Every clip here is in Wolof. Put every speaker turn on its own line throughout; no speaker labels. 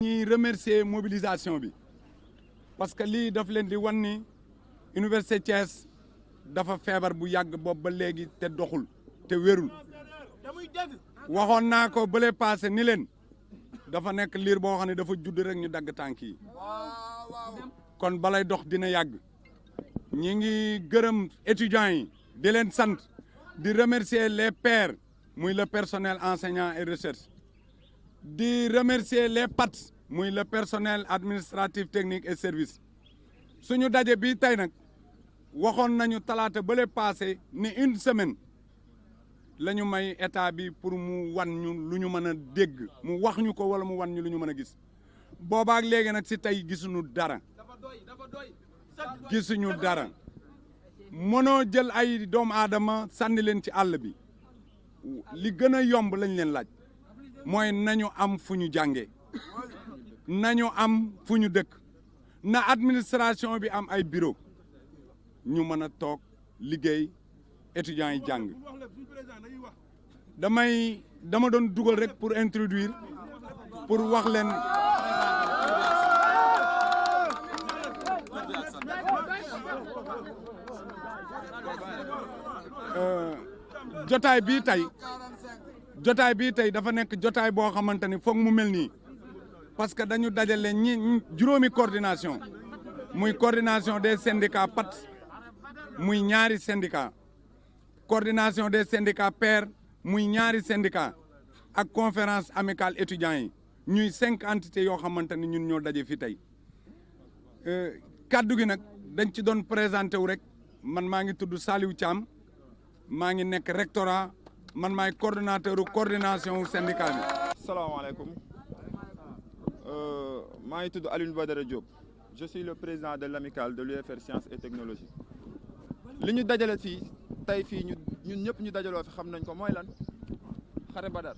ñuy remercier mobilisation bi parce que lii daf leen di wan ni Université Thiès dafa feebar bu yàgg boobu ba léegi te doxul te wérul waxoon naa ko bële passé ni leen dafa nekk liir boo xam ne dafa judd rek ñu dagg tànk yi kon balay dox dina yàgg ñi ngi gërëm étudiants yi di leen sant di remercier les pairs muy le personnel enseignant et recherche di remercier les PATS muy le personnel administratif technique et service suñu daje bi tey nag waxoon nañu talaata bële passé ni une semaine la ñu may état bi pour mu wan ñu lu ñu mën a dégg mu wax ñu ko wala mu wan ñu lu ñu mën a gis boobaak léegi nag si tey gisuñu dara gisuñu dara mënoo jël ay doomu aadama sànni leen ci àll bi li gën a yomb lañ leen laaj mooy nañu am fu ñu jàngee nañu am fu ñu dëkk na administration bi am ay bureau ñu mën a toog liggéey étudiants yi jàng dama doon dugal rek pour introduire pour wax leen jotaay bii tey dafa nekk jotaay boo xamante ni foog mu mel nii parce que dañu dajale juróomi coordination muy coordination des syndicats PATS muy ñaari syndicat coordination des syndicats pairs muy ñaari syndicat ak conférence amicale étudiants yi ñuy 5 entités yoo xamante ni ñun ñoo daje fi tey kaddu gi nag dañ ci doon présenté wu rek man maa ngi tudd Saliou Thiam maa ngi nekk rectorat man maay coordonnateur coordination wu syndicat bi.
salaamaaleykum maa ngi tudd Alioune Badara Diop je suis le président de l'amicale de l'UFR sciences et technologies li ñu dajale fii tey fii ñun ñëpp ñu dajaloo fi xam nañ ko mooy lan xare Badar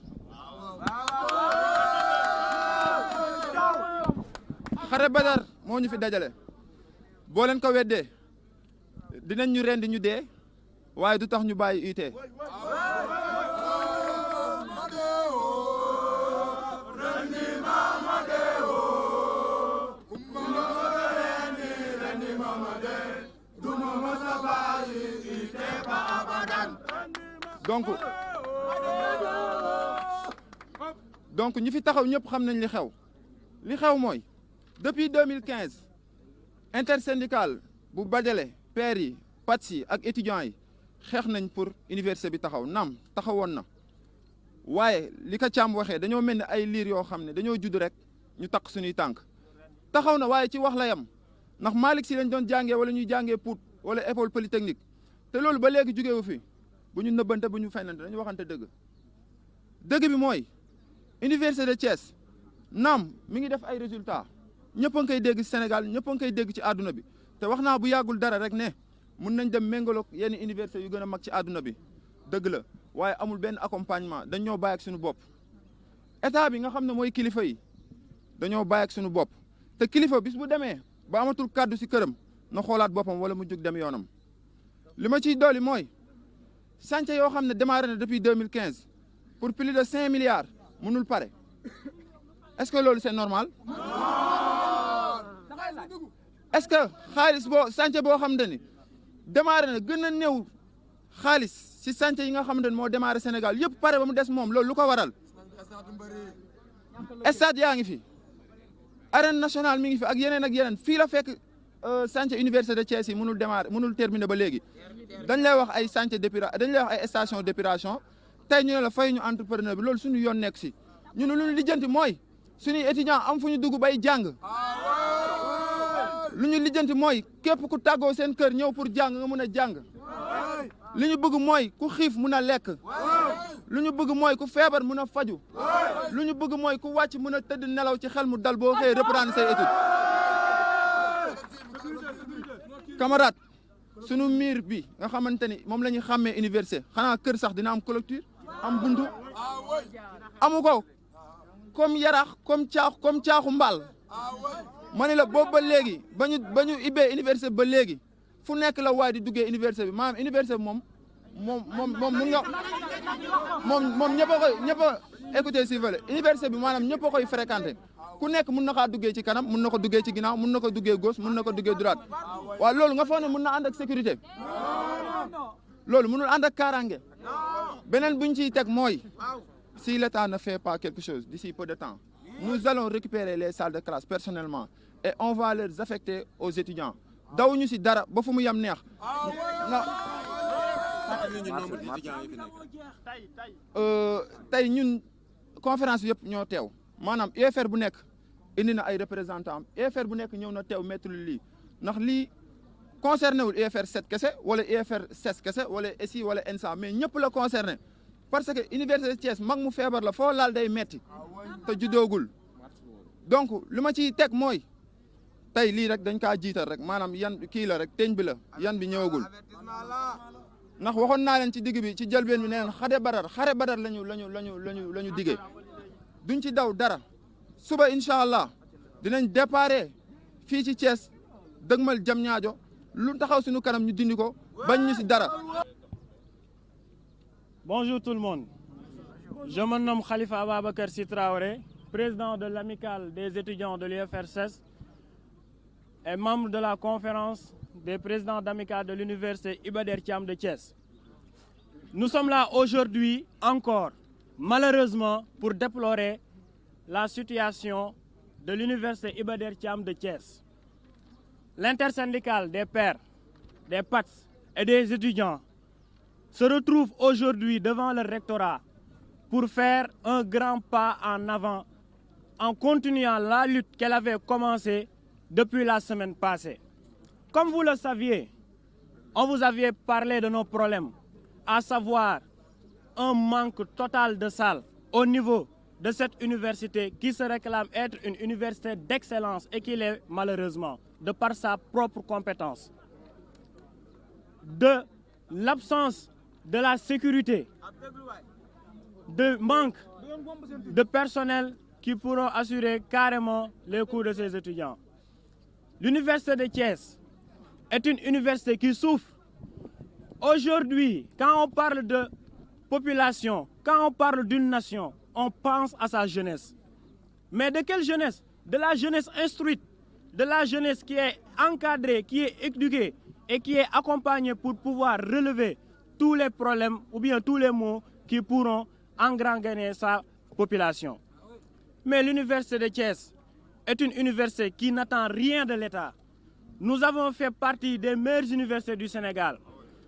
xare Badar moo ñu fi dajale boo leen ko weddee dinañ ñu rendi ñu dee waaye du tax ñu bàyyi UT donc ñi fi taxaw ñëpp xam nañ li xew mooy depuis 2015 intersyndical bu Badiale pairs yi PATS yi ak étudiants yi xeex nañ pour université bi taxaw naam taxawoon na waaye li ko Thiam waxee dañoo mel ni ay liir yoo xam ne dañoo judd rek ñu takk suñuy tànk taxaw na waaye ci wax la yam ndax Malick Sy lañ doon jàngee wala ñuy jàngee Pout wala école polytechnique te loolu ba léegi jógewu fi bu ñu nëbbante bu ñu fenante dañu waxante dëgg bi mooy université de Thiès naam mi ngi def ay résultats ñëpp a ngi koy dégg ci Sénégal ñëpp a ngi koy dégg ci àdduna bi te wax naa bu yàggul dara rek ne mun nañ dem méngaloog yenn université yu gën a mag ci àdduna bi dëgg la waaye amul benn accompagnement dañ ñoo bàyyi ak suñu bopp état bi nga xam ne mooy kilifa yi dañoo bàyyi ak suñu bopp te kilifa bis bu demee ba amatul kàddu ci këram na xoolaat boppam wala mu jug dem yoonam li ma ciy dolli mooy chantier yoo xam ne démarré na depuis 2015 pour plus de 5 milliards mënul pare est-ce que loolu c'est normal est-ce que xaalis chantier boo xam ne ni démarré na gën a néew xaalis ci chantier yi nga xamante ne moo démarré Sénégal yëpp pare ba mu des moom loolu lu ko waral stade yaa ngi fi arène nationale mi ngi fi ak yeneen fii la fekk chantier université de Thiès yi mënul terminer ba léegi dañ lay wax ay chantier d'épuration dañ lay wax ay station d'épuration tey ñu ne la fay ñu entrepreneur bi loolu suñu yoon nekk si ñu ne lu ñu lijjanti mooy suñuy étudiant am fu ñu dugg bay jàng lu ñu lijjanti mooy képp ku tàggoo seen kër ñëw pour jàng nga mën a jàng li ñu bëgg mooy ku xiif mën a lekk lu ñu bëgg mooy ku feebar mën a faju lu ñu bëgg mooy ku wàcc mën a tëdd nelaw ci xel mu dal boo xëyee reprendre say études camarade sunu miir bi nga xamante ni moom la ñu xàmmee université xanaa kër sax dina am clôture am buntu amu ko comme yarax comme caaxu mbaal ma ne la boobu ba léegi ba ñu ibbee université ba léegi fu nekk la waay di duggee université bi maanaam université bi moom mun nga moom ñëpp a écouté si vale université bi maanaam ñëpp a koy fréquenté ku nekk mun na kaa duggee ci kanam mun na ko duggee ci ginnaaw mun na ko duggee gauche mun na ko duggee droite waaw loolu nga foog ne mun na ànd ak sécurité loolu munul ànd ak kaaraange beneen bu ñu ciy teg mooy si l'État ne fait pas quelque chose d'ici peu de temps nous allons récupérer les salles de classe personnellement et on va les affecter aux étudiants daw ñu si dara ba fu mu yem neex tey ñun conférence bi yëpp ñoo teew maanaam UFR bu nekk indi na ay représentants am UFR bu nekk ñëw na teew mettre lii ndax lii concerné wul UFR 7 kese wala UFR 16 kese wala ESI wala ENSA mais ñëpp la concerné parce que université de Thiès mag mu feebar la foo laal day metti te juddoogul donc li ma ciy teg mooy tey lii rek dañ kaa jiital rek maanaam yan kii la rek teñ bi la yan bi ñëwagul ndax waxoon naa leen ci digg bi ci jëlbeen bi ne leen xare badar la ñu diggee duñ ci daw dara suba incha allah dinañ déparé fii ci Thiès dëgmal Diamniadio lu taxaw suñu kanam ñu dindi ko bañ ñu ci dara.
Bonjour tout le monde. Je me nomme Khalifa Ababacar Sy Traoré, président de l'amicale des étudiants de l'UFR 16 et membre de la conférence des présidents d'amicale de l'université Iba Der Thiam de Thiès. Nous sommes là aujourd'hui encore, malheureusement, pour déplorer la situation de l'université Iba Der Thiam de Thiès. L'intersyndicale des pères, des PATS et des étudiants se retrouve aujourd'hui devant le rectorat pour faire un grand pas en avant en continuant la lutte qu'elle avait commencée depuis la semaine passée. Comme vous le saviez, on vous avait parlé de nos problèmes, à savoir un manque total de salles au niveau de cette université qui se réclame être une université d'excellence et qui l'est malheureusement, de par sa propre compétence. De l'absence de la sécurité, de manque de personnel qui pourront assurer carrément les cours de ces étudiants. L'université de Thiès est une université qui souffre. Aujourd'hui, quand on parle de population, quand on parle d'une nation, on pense à sa jeunesse. Mais de quelle jeunesse? De la jeunesse instruite, de la jeunesse qui est encadrée, qui est éduquée et qui est accompagnée pour pouvoir relever tous les problèmes ou bien tous les maux qui pourront engranger sa population. Mais l'université de Thiès est une université qui n'attend rien de l'État. Nous avons fait partie des meilleures universités du Sénégal.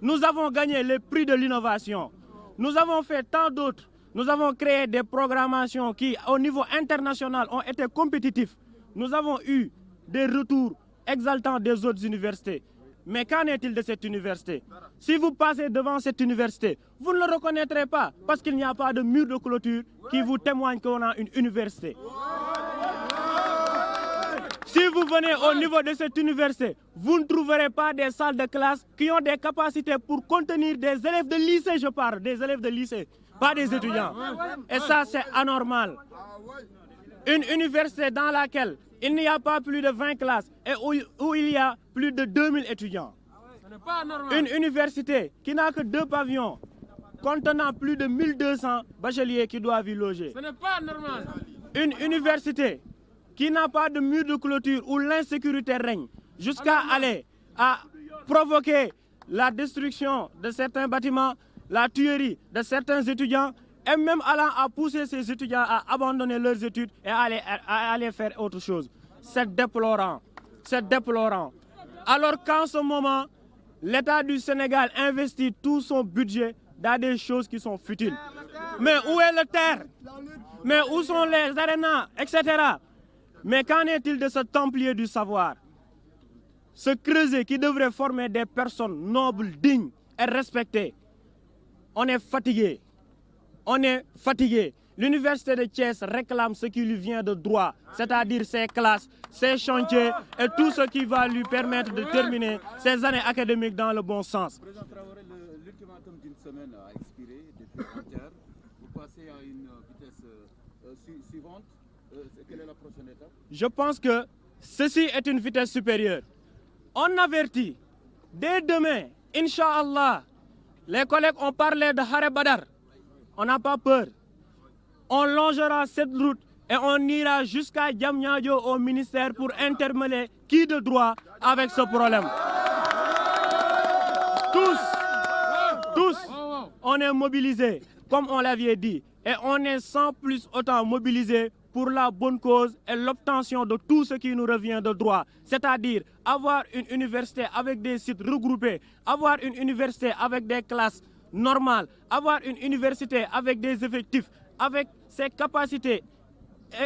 Nous avons gagné les prix de l'innovation. Nous avons fait tant d'autres. Nous avons créé des programmations qui, au niveau international, ont été compétitifs. Nous avons eu des retours exaltants des autres universités. Mais qu'en est-il de cette université? Si vous passez devant cette université, vous ne le reconnaîtrez pas parce qu'il n'y a pas de mur de clôture qui vous témoigne qu'on a une université. Si vous venez au niveau de cette université, vous ne trouverez pas des salles de classe qui ont des capacités pour contenir des élèves de lycée, je parle, des élèves de lycée, pas des étudiants. Et ça, c'est anormal. Une université dans laquelle il n'y a pas plus de 20 classes et où il y a plus de 2000 étudiants. Une université qui n'a que 2 pavillons contenant plus de 1200 bacheliers qui doivent y loger. Ce n'est pas normal. Une université qui n'a pas de mur de clôture où l'insécurité règne jusqu'à aller à provoquer la destruction de certains bâtiments, la tuerie de certains étudiants et même allant à pousser ces étudiants à abandonner leurs études et à aller faire autre chose. C'est déplorant. C'est déplorant. Alors qu'en ce moment, l'État du Sénégal investit tout son budget dans des choses qui sont futiles. Mais où est le terre? Mais où sont les arénas, etc. Mais qu'en est-il de ce templier du savoir? Ce creuset qui devrait former des personnes nobles, dignes et respectées. On est fatigué. On est fatigué. L'université de Thiès réclame ce qui lui vient de droit, c'est-à-dire ses classes, ses chantiers et tout ce qui va lui permettre de terminer ses années académiques dans le bon sens.
Président Traoré, l'ultimatum d'une semaine a expiré depuis hier. Vous passez à une vitesse suivante. Quelle est la prochaine étape?
Je pense que ceci est une vitesse supérieure. On avertit, dès demain, Inch'Allah, les collègues ont parlé de Hare Badar. On n'a pas peur. On longera cette route et on ira jusqu'à Diamniadio au ministère pour interpeller qui de droit avec ce problème. Tous, on est mobilisés, comme on l'avait dit, et on est sans plus autant mobilisés pour la bonne cause et l'obtention de tout ce qui nous revient de droit. C'est-à-dire avoir une université avec des sites regroupés, avoir une université avec des classes normales, avoir une université avec des effectifs, avec ses capacités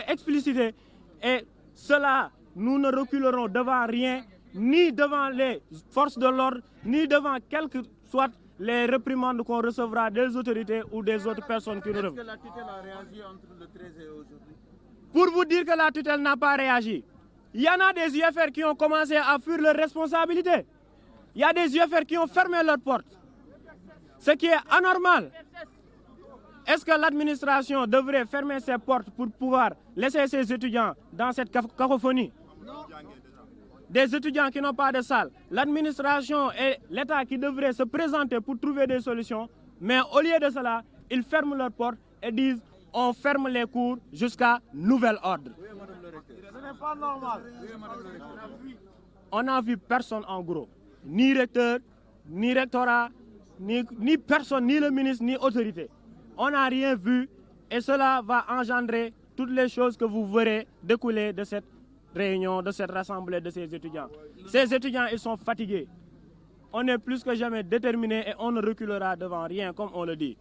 explicitées. Et cela, nous ne reculerons devant rien, ni devant les forces de l'ordre, ni devant quelles que soient les réprimandes qu'on recevra des autorités ou des autres personnes qui nous reviennent.
Est-ce que la tutelle a réagi entre le 13 et aujourd'hui?
Pour vous dire que la tutelle n'a pas réagi, il y en a des UFR qui ont commencé à fuir leurs responsabilités. Il y a des UFR qui ont fermé leurs portes. Ce qui est anormal. Est-ce que l'administration devrait fermer ses portes pour pouvoir laisser ses étudiants dans cette cacophonie? Des étudiants qui n'ont pas de salle. L'administration et l'État qui devraient se présenter pour trouver des solutions. Mais au lieu de cela, ils ferment leurs portes et disent on ferme les cours jusqu'à nouvel ordre.
Ce n'est pas normal.
On n'a vu personne en gros. Ni recteur, ni rectorat, ni personne, ni le ministre, ni autorité. On n'a rien vu et cela va engendrer toutes les choses que vous verrez découler de cette réunion, de cette rassemblée de ces étudiants. Ces étudiants, ils sont fatigués. On est plus que jamais déterminés et on ne reculera devant rien, comme on le dit.